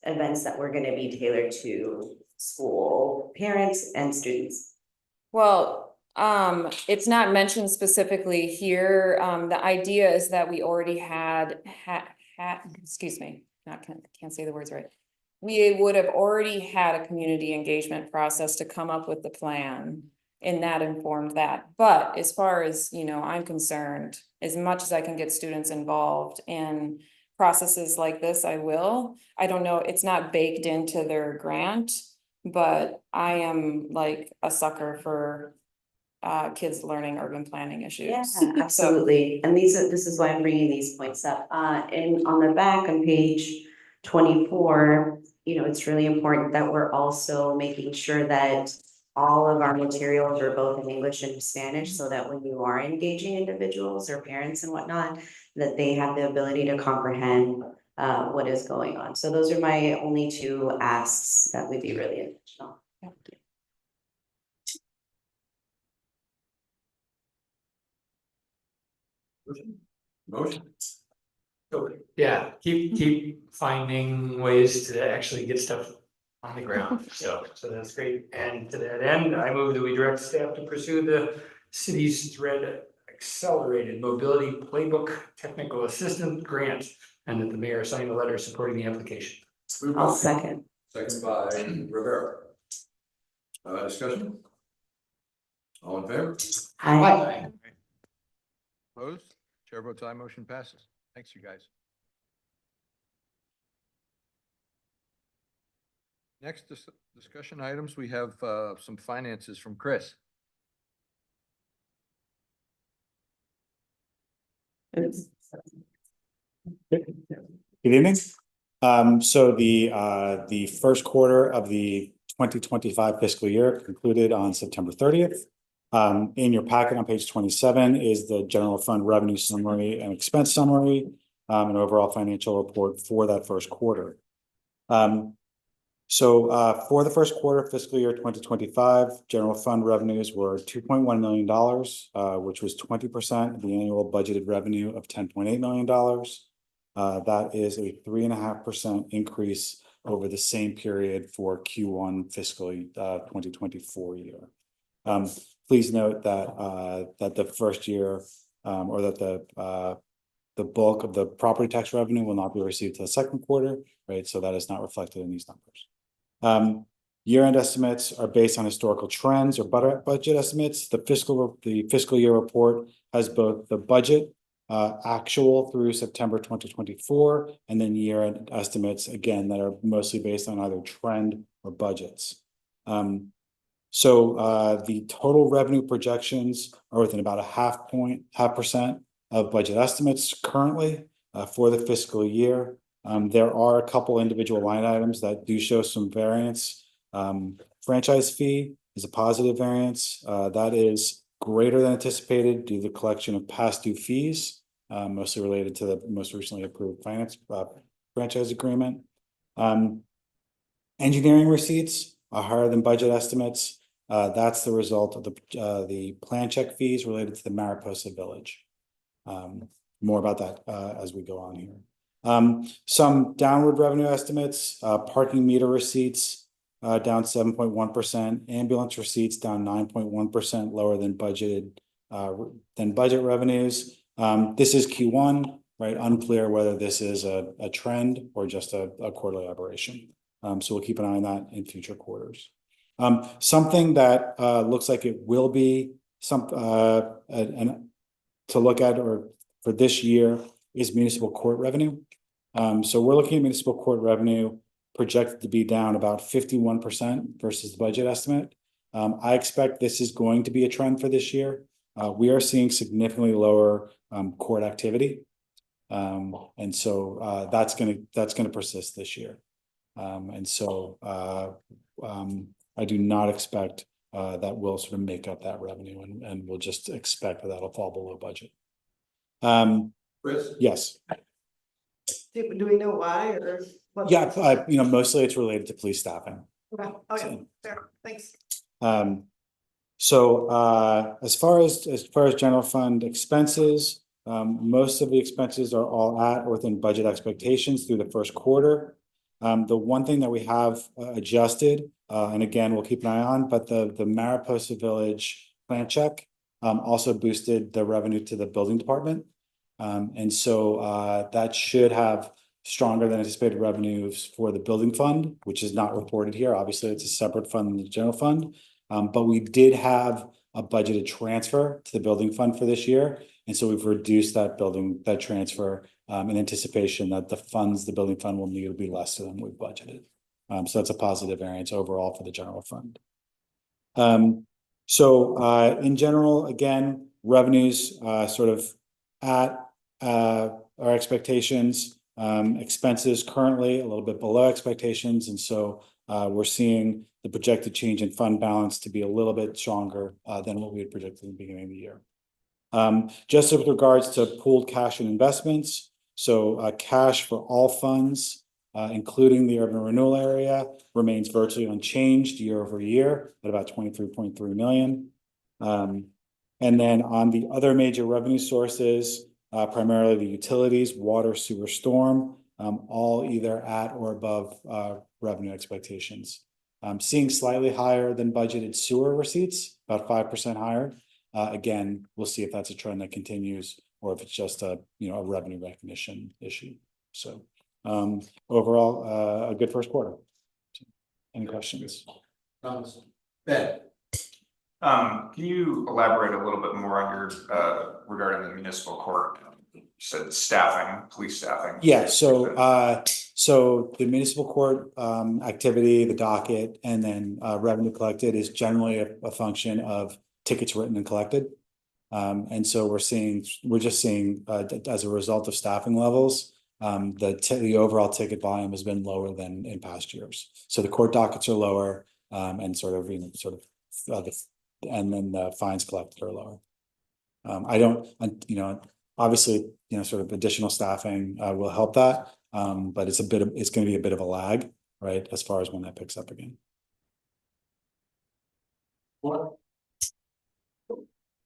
events that were going to be tailored to school parents and students. Well, it's not mentioned specifically here. The idea is that we already excuse me, can't say the words right. We would have already had a community engagement process to come up with the plan. And that informed that. But as far as, I'm concerned, as much as I can get students involved in processes like this, I will. I don't know, it's not baked into their grant, but I am like a sucker for kids learning urban planning issues. Yeah, absolutely. And this is why I'm bringing these points up. And on the back on page 24, it's really important that we're also making sure that all of our materials are both in English and Spanish, so that when you are engaging individuals or parents and whatnot, that they have the ability to comprehend what is going on. So those are my only two asks that would be really intentional. Motion. So, yeah, keep finding ways to actually get stuff on the ground, so that's great. And to that end, I move that we direct staff to pursue the city's Thread Accelerated Mobility Playbook Technical Assistant Grant, and that the mayor sign a letter supporting the application. I'll second. Second by Rivera. Discussion? All in favor? Aye. Opposed? Chair votes aye, motion passes. Thanks, you guys. Next discussion items, we have some finances from Chris. Good evening. So the first quarter of the 2025 fiscal year concluded on September 30th. In your packet on page 27 is the general fund revenue summary and expense summary, and overall financial report for that first quarter. For the first quarter fiscal year 2025, general fund revenues were $2.1 million, which was 20% of the annual budgeted revenue of $10.8 million. That is a 3.5% increase over the same period for Q1 fiscal 2024 year. Please note that the first year, or that the bulk of the property tax revenue will not be received till the second quarter, right? So that is not reflected in these numbers. Year-end estimates are based on historical trends or budget estimates. The fiscal year report has both the budget actual through September 2024, and then year-end estimates, again, that are mostly based on either trend or budgets. The total revenue projections are within about 0.5% of budget estimates currently for the fiscal year. There are a couple individual line items that do show some variance. Franchise fee is a positive variance. That is greater than anticipated due to the collection of past due fees, mostly related to the most recently approved franchise agreement. Engineering receipts are higher than budget estimates. That's the result of the plan check fees related to the Mariposa Village. More about that as we go on here. Some downward revenue estimates, parking meter receipts down 7.1%, ambulance receipts down 9.1% lower than budget revenues. This is Q1, right? Unclear whether this is a trend or just a quarterly aberration. So we'll keep an eye on that in future quarters. Something that looks like it will be to look at or for this year is municipal court revenue. So we're looking at municipal court revenue projected to be down about 51% versus the budget estimate. I expect this is going to be a trend for this year. We are seeing significantly lower court activity. And so that's gonna persist this year. I do not expect that we'll sort of make up that revenue, and we'll just expect that that'll fall below budget. Chris? Yes. Do we know why or what? Yeah, mostly it's related to police staffing. Okay. Oh, yeah, fair, thanks. As far as general fund expenses, most of the expenses are all at or within budget expectations through the first quarter. The one thing that we have adjusted, and again, we'll keep an eye on, but the Mariposa Village plan check also boosted the revenue to the building department. That should have stronger than anticipated revenues for the building fund, which is not reported here. Obviously, it's a separate fund than the general fund. But we did have a budgeted transfer to the building fund for this year. And so we've reduced that transfer in anticipation that the building fund will need to be less than we've budgeted. So that's a positive variance overall for the general fund. In general, again, revenues sort of at our expectations, expenses currently a little bit below expectations. And so we're seeing the projected change in fund balance to be a little bit stronger than what we had projected in the beginning of the year. Just with regards to pooled cash and investments, so cash for all funds, including the urban renewal area, remains virtually unchanged year over year at about 23.3 million. And then on the other major revenue sources, primarily the utilities, water, sewer, storm, all either at or above revenue expectations. Seeing slightly higher than budgeted sewer receipts, about 5% higher. Again, we'll see if that's a trend that continues or if it's just a revenue recognition issue. So overall, a good first quarter. Any questions? Ben? Can you elaborate a little bit more on your, regarding the municipal court? You said staffing, police staffing. Yeah, so the municipal court activity, the docket, and then revenue collected is generally a function of tickets written and collected. And so we're just seeing as a result of staffing levels, the overall ticket volume has been lower than in past years. So the court dockets are lower, and and then the fines collected are lower. Obviously, sort of additional staffing will help that. But it's going to be a bit of a lag, right, as far as when that picks up again. What?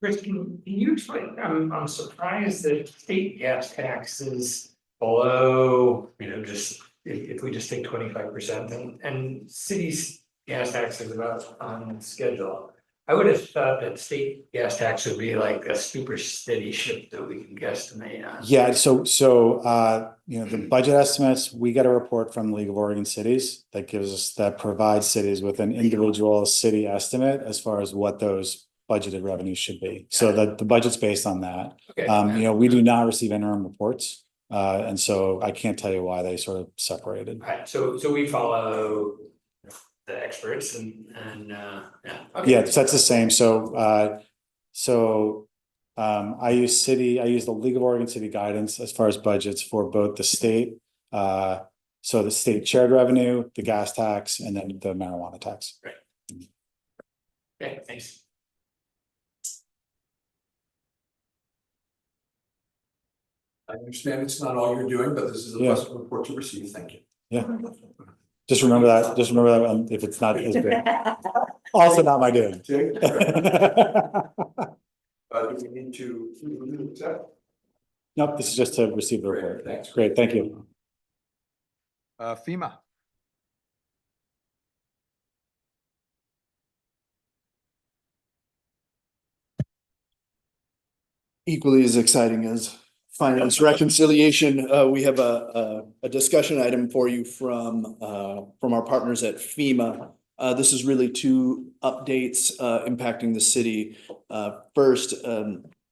Chris, can you explain? I'm surprised that state gas tax is below, just if we just take 25% and cities gas tax is about on schedule. I would have thought that state gas tax would be like a super steady ship that we can guesstimate on. Yeah, so the budget estimates, we get a report from the League of Oregon Cities that provides cities with an individual city estimate as far as what those budgeted revenues should be. So the budget's based on that. Okay. We do not receive interim reports. And so I can't tell you why they sort of separated. Right, so we follow the experts and yeah. Okay. Yeah, so that's the same. I use the League of Oregon City guidance as far as budgets for both the state. So the state shared revenue, the gas tax, and then the marijuana tax. Right. Okay, thanks. I understand it's not all you're doing, but this is a Yeah. pleasant report to receive. Thank you. Yeah. Just remember that if it's not as big. Also not my doing. Do we need to accept? Nope, this is just to receive the report. Great, thanks. Great, thank you. FEMA. Equally as exciting as finance reconciliation, we have a discussion item for you from our partners at FEMA. This is really two updates impacting the city. First,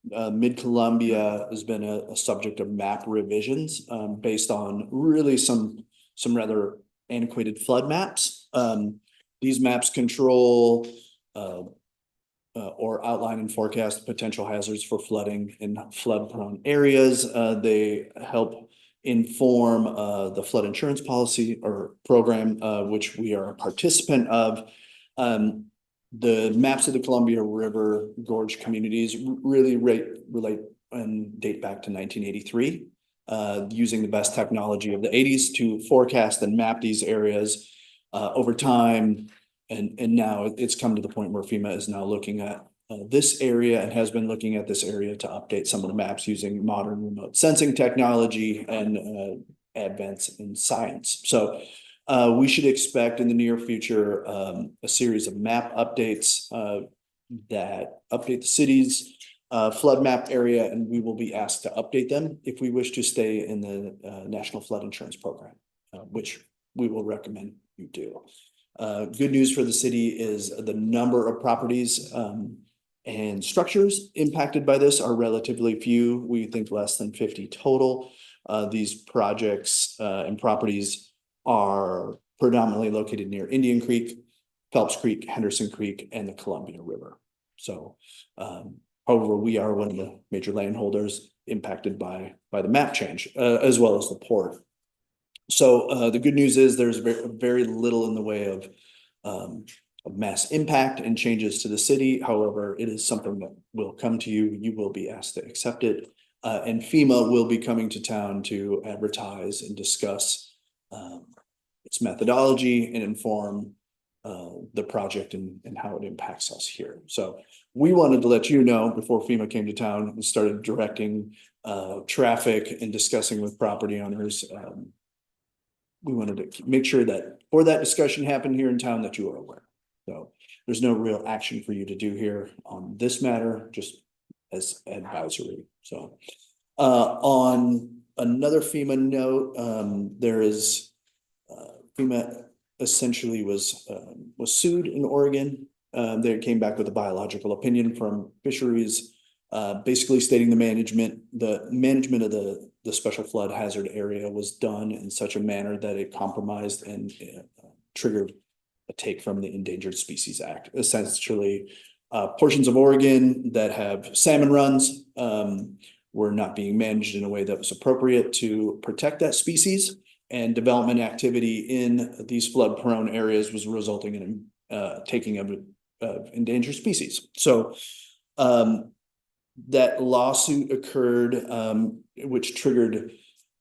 Mid-Columbia has been a subject of map revisions based on really some rather antiquated flood maps. These maps control or outline and forecast potential hazards for flooding in flood-prone areas. They help inform the flood insurance policy or program, which we are a participant of. The maps of the Columbia River Gorge communities really relate and date back to 1983, using the best technology of the 80s to forecast and map these areas over time. And now it's come to the point where FEMA is now looking at this area and has been looking at this area to update some of the maps using modern remote sensing technology and advance in science. So we should expect in the near future a series of map updates that update the city's flood map area, and we will be asked to update them if we wish to stay in the National Flood Insurance Program, which we will recommend you do. Good news for the city is the number of properties and structures impacted by this are relatively few. We think less than 50 total. These projects and properties are predominantly located near Indian Creek, Phelps Creek, Henderson Creek, and the Columbia River. So, however, we are one of the major landholders impacted by the map change, as well as the port. So the good news is there's very little in the way of mass impact and changes to the city. However, it is something that will come to you. You will be asked to accept it. And FEMA will be coming to town to advertise and discuss its methodology and inform the project and how it impacts us here. So we wanted to let you know before FEMA came to town and started directing traffic and discussing with property owners. We wanted to make sure that before that discussion happened here in town that you are aware. So there's no real action for you to do here on this matter, just as advisory. So on another FEMA note, there is FEMA essentially was sued in Oregon They came back with a biological opinion from fisheries, basically stating the management of the special flood hazard area was done in such a manner that it compromised and triggered a take from the Endangered Species Act. Essentially, portions of Oregon that have salmon runs were not being managed in a way that was appropriate to protect that species, and development activity in these flood prone areas was resulting in taking of endangered species. So that lawsuit occurred, which triggered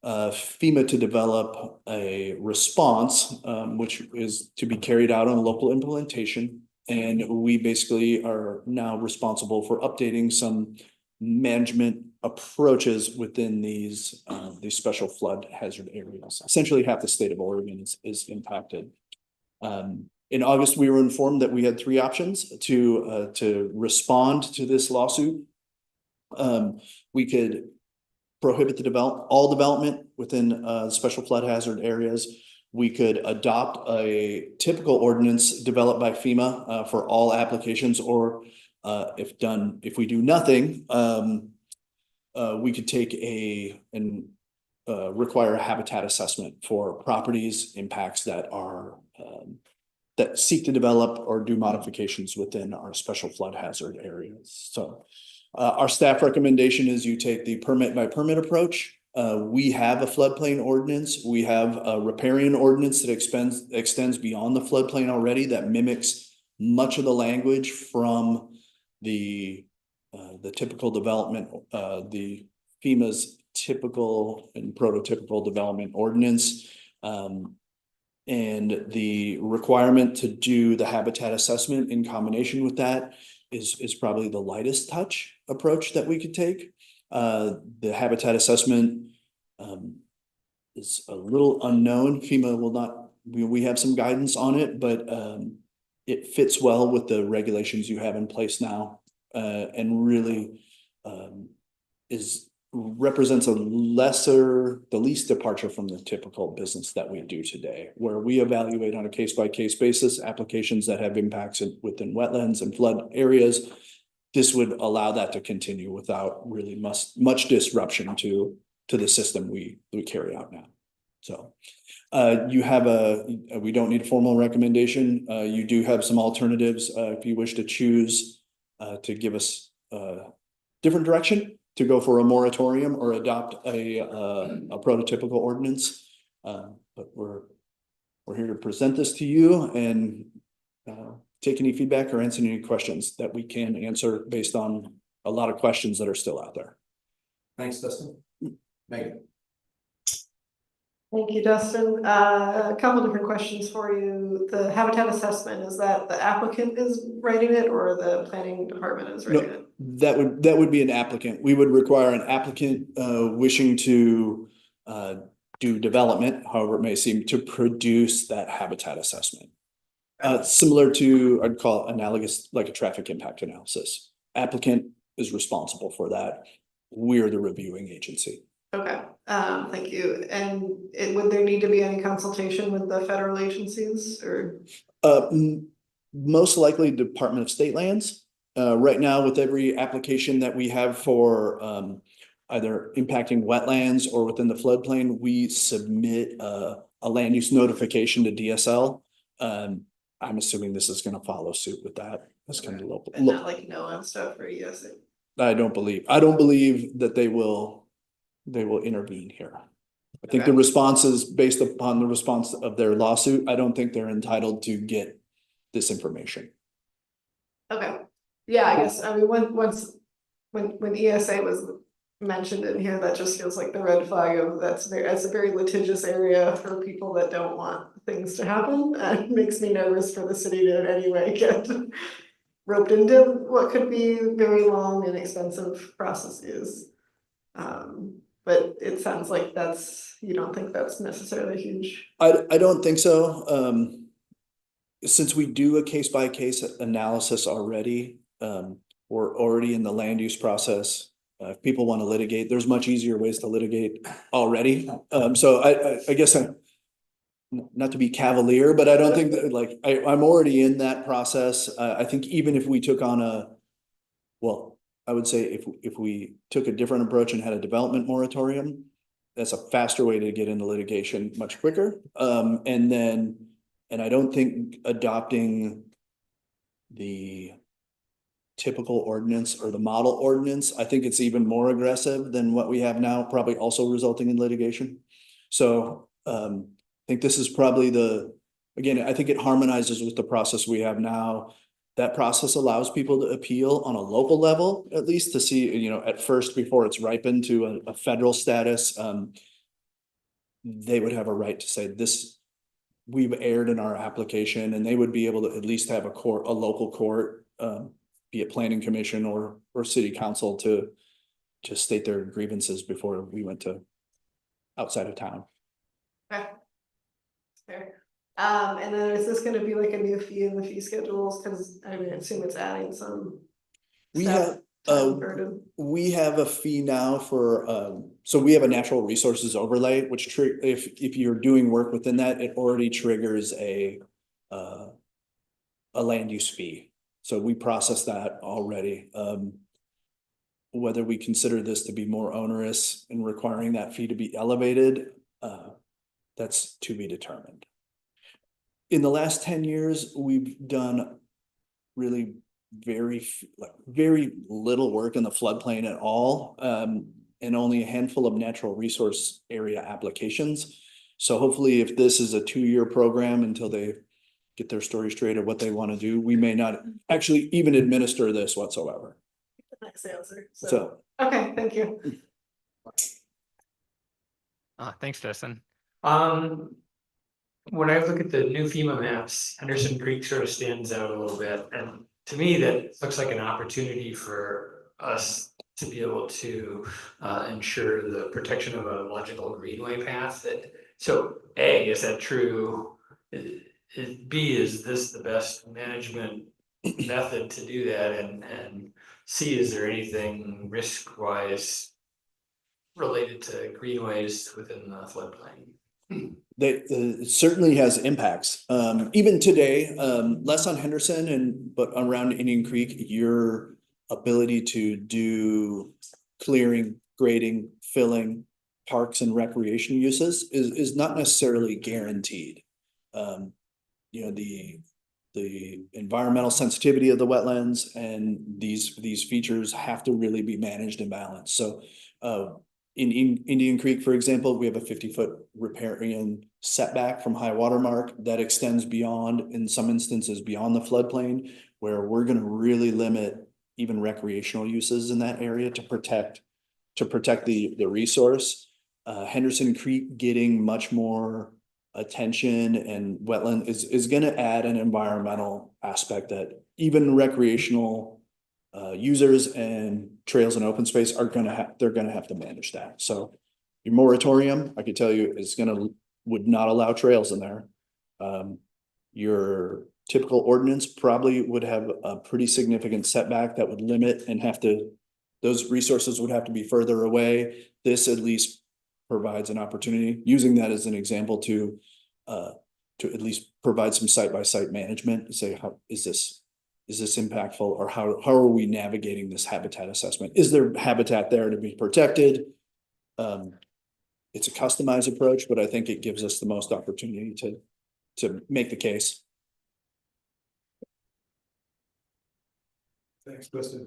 FEMA to develop a response, which is to be carried out on local implementation. And we basically are now responsible for updating some management approaches within these special flood hazard areas. Essentially, half the state of Oregon is impacted. In August, we were informed that we had 3 options to respond to this lawsuit. We could prohibit all development within special flood hazard areas. We could adopt a typical ordinance developed by FEMA for all applications, or if we do nothing, we could take and require a habitat assessment for properties impacts that are that seek to develop or do modifications within our special flood hazard areas. So our staff recommendation is you take the permit by permit approach. We have a floodplain ordinance. We have a riparian ordinance that extends beyond the floodplain already, that mimics much of the language from the typical development, the FEMA's typical and prototypical development ordinance. And the requirement to do the habitat assessment in combination with that is probably the lightest touch approach that we could take. The habitat assessment is a little unknown. FEMA will not, we have some guidance on it, but it fits well with the regulations you have in place now, and really represents the least departure from the typical business that we do today, where we evaluate on a case-by-case basis applications that have impacts within wetlands and flood areas. This would allow that to continue without really much disruption to the system we carry out now. So you have we don't need a formal recommendation. You do have some alternatives if you wish to choose to give us a different direction, to go for a moratorium or adopt a prototypical ordinance. But we're here to present this to you and take any feedback or answer any questions that we can answer based on a lot of questions that are still out there. Thanks, Dustin. Megan. Thank you, Dustin. A couple different questions for you. The habitat assessment, is that the applicant is writing it or the planning department is writing it? That would be an applicant. We would require an applicant wishing to do development, however it may seem, to produce that habitat assessment. Similar to, I'd call it analogous, like a traffic impact analysis. Applicant is responsible for that. We're the reviewing agency. Okay, thank you. And would there need to be any consultation with the federal agencies or? Most likely Department of State Lands. Right now, with every application that we have for either impacting wetlands or within the floodplain, we submit a land use notification to DSL. I'm assuming this is going to follow suit with that. That's kind of local. And not like NOAA stuff or ESA? I don't believe that they will intervene here. I think the response is based upon the response of their lawsuit. I don't think they're entitled to get this information. Okay, yeah, I guess, I mean, when ESA was mentioned in here, that just feels like the red flag of that's a very litigious area for people that don't want things to happen. And it makes me nervous for the city to anyway get roped into what could be very long and expensive processes. But it sounds like you don't think that's necessarily huge. I don't think so. Since we do a case-by-case analysis already, we're already in the land use process. If people want to litigate, there's much easier ways to litigate already. So I guess not to be cavalier, but I don't think that, like, I'm already in that process. I think even if we took on well, I would say if we took a different approach and had a development moratorium, that's a faster way to get into litigation much quicker. And I don't think adopting the typical ordinance or the model ordinance, I think it's even more aggressive than what we have now, probably also resulting in litigation. So I think this is probably again, I think it harmonizes with the process we have now. That process allows people to appeal on a local level, at least to see, you know, at first, before it's ripened to a federal status. They would have a right to say this, we've erred in our application, and they would be able to at least have a local court, be it planning commission or city council, to just state their grievances before we went to outside of town. Okay. Fair. And then is this gonna be like a new fee in the fee schedules? Cause I mean, I assume it's adding some. We staff have, time burden. we have a fee now for, so we have a natural resources overlay, which if you're doing work within that, it already triggers a land use fee. So we process that already. Whether we consider this to be more onerous and requiring that fee to be elevated, that's to be determined. In the last 10 years, we've done really very little work in the floodplain at all, and only a handful of natural resource area applications. So hopefully, if this is a 2-year program until they get their story straight of what they want to do, we may not actually even administer this whatsoever. Nice answer. So okay, thank you. Thanks, Justin. When I look at the new FEMA maps, Henderson Creek sort of stands out a little bit, and to me, that looks like an opportunity for us to be able to ensure the protection of a logical greenway path. So A, is that true? B, is this the best management method to do that? And C, is there anything risk-wise related to greenways within the floodplain? It certainly has impacts. Even today, less on Henderson but around Indian Creek, your ability to do clearing, grading, filling, parks and recreation uses is not necessarily guaranteed. You know, the environmental sensitivity of the wetlands and these features have to really be managed and balanced. So in Indian Creek, for example, we have a 50-foot riparian setback from high water mark that extends beyond, in some instances, beyond the floodplain, where we're going to really limit even recreational uses in that area to protect the resource. Henderson Creek getting much more attention and wetland is going to add an environmental aspect that even recreational users and trails and open space they're going to have to manage that. So your moratorium, I can tell you, would not allow trails in there. Your typical ordinance probably would have a pretty significant setback that would limit and those resources would have to be further away. This at least provides an opportunity, using that as an example, to at least provide some site-by-site management and say, how is this impactful, or how are we navigating this habitat assessment? Is there habitat there to be protected? It's a customized approach, but I think it gives us the most opportunity to make the case. Thanks, Justin.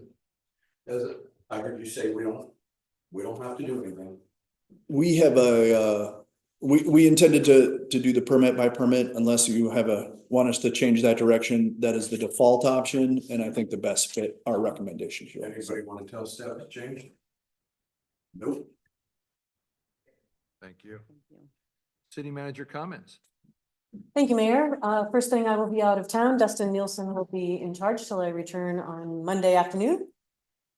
As I heard you say, we don't have to do anything. We have we intended to do the permit by permit unless you want us to change that direction. That is the default option, and I think the best fit our recommendation here. Anybody want to tell staff to change? Nope. Thank you. City manager comments. Thank you, Mayor. First thing, I will be out of town. Dustin Nielsen will be in charge till I return on Monday afternoon.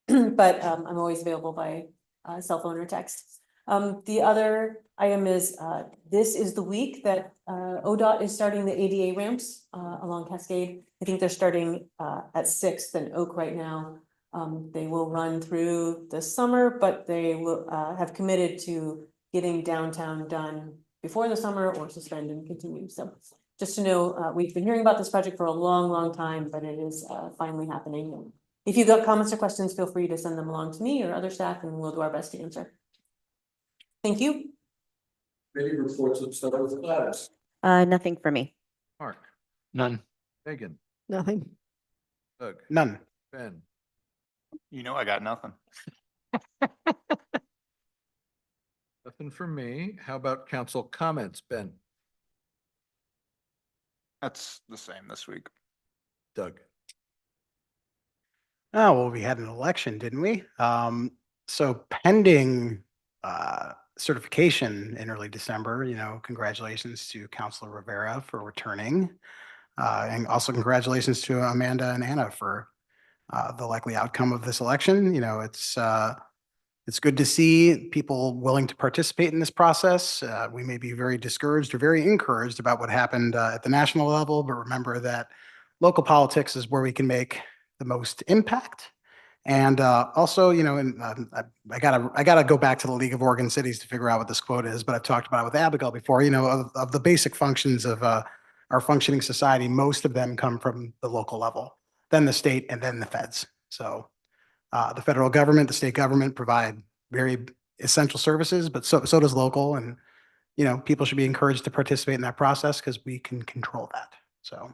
But I'm always available by cell phone or text. The other item is this is the week that ODOT is starting the ADA ramps along Cascade. I think they're starting at 6th and Oak right now. They will run through the summer, but they will have committed to getting downtown done before the summer or suspend and continue. So just to know, we've been hearing about this project for a long, long time, but it is finally happening. If you've got comments or questions, feel free to send them along to me or other staff and we'll do our best to answer. Thank you. Committee reports, let's start with Gladys. Nothing for me. Mark, None. Megan, Nothing. Doug, None. Ben. You know, I got nothing. Nothing for me. How about council comments, Ben? That's the same this week. Doug? Oh, well, we had an election, didn't we? So pending certification in early December, congratulations to Councilor Rivera for returning. And also congratulations to Amanda and Anna for the likely outcome of this election. It's good to see people willing to participate in this process. We may be very discouraged or very encouraged about what happened at the national level, but remember that local politics is where we can make the most impact. And also, I gotta go back to the League of Oregon Cities to figure out what this quote is, but I've talked about it with Abigail before. Of the basic functions of our functioning society, most of them come from the local level, then the state, and then the feds. So the federal government, the state government provide very essential services, but so does local. And, people should be encouraged to participate in that process because we can control that. So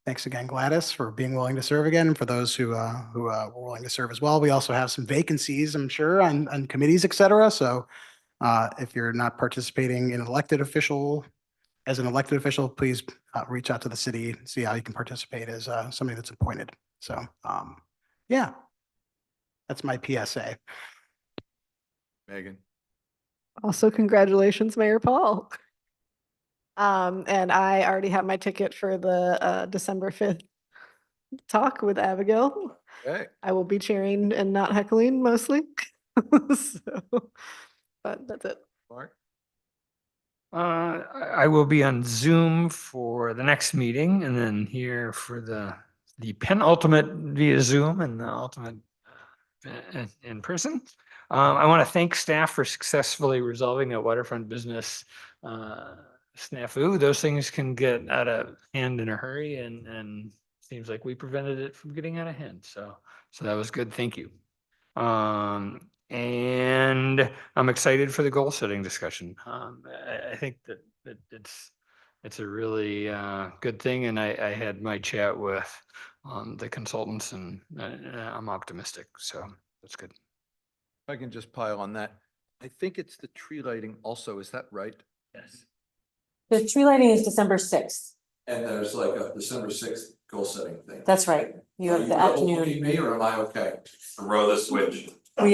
thanks again, Gladys, for being willing to serve again. And for those who were willing to serve as well. We also have some vacancies, I'm sure, on committees, et cetera. So if you're not participating in as an elected official, please reach out to the city, see how you can participate as somebody that's appointed. So yeah, that's my PSA. Megan? Also, congratulations, Mayor Paul. And I already have my ticket for the December 5th talk with Abigail. Okay. I will be cheering and not heckling mostly. So, but that's it. Mark? I will be on Zoom for the next meeting and then here for the penultimate via Zoom and the ultimate in person. I want to thank staff for successfully resolving that waterfront business snafu. Those things can get out of hand in a hurry and seems like we prevented it from getting out of hand. So that was good. Thank you. And I'm excited for the goal setting discussion. I think that it's a really good thing. And I had my chat with the consultants and I'm optimistic. So that's good. If I can just pile on that. I think it's the tree lighting also. Is that right? Yes. The tree lighting is December 6th. And there's like a December 6th goal setting thing. That's right. You have the afternoon. Me or am I okay? Throw the switch. I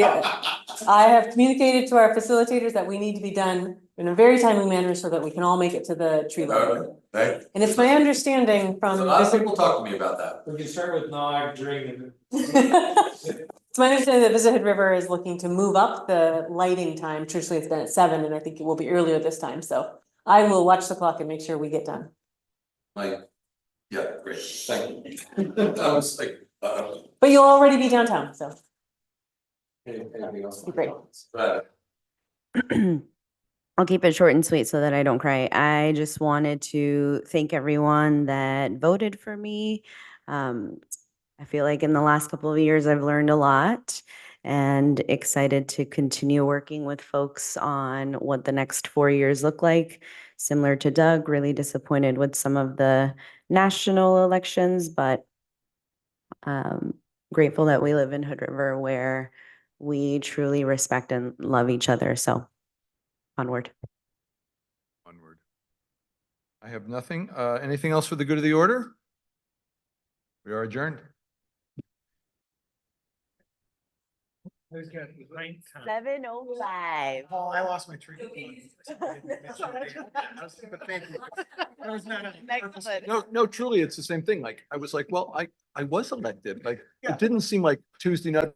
have communicated to our facilitators that we need to be done in a very timely manner so that we can all make it to the tree lighting. And it's my understanding from. A lot of people talk to me about that. We can start with Nog during. It's my understanding that Visit Hood River is looking to move up the lighting time. Traditionally, it's been at 7 and I think it will be earlier this time. So I will watch the clock and make sure we get done. Yeah, great. Thank you. I was like, But you'll already be downtown, so. anything else? Great. I'll keep it short and sweet so that I don't cry. I just wanted to thank everyone that voted for me. I feel like in the last couple of years, I've learned a lot and excited to continue working with folks on what the next 4 years look like. Similar to Doug, really disappointed with some of the national elections, but grateful that we live in Hood River where we truly respect and love each other. So onward. Onward. I have nothing. Anything else for the good of the order? We are adjourned. 7:05. Oh, I lost my tree. No, truly, it's the same thing. Like, I was like, well, I was elected. Like, it didn't seem like Tuesday night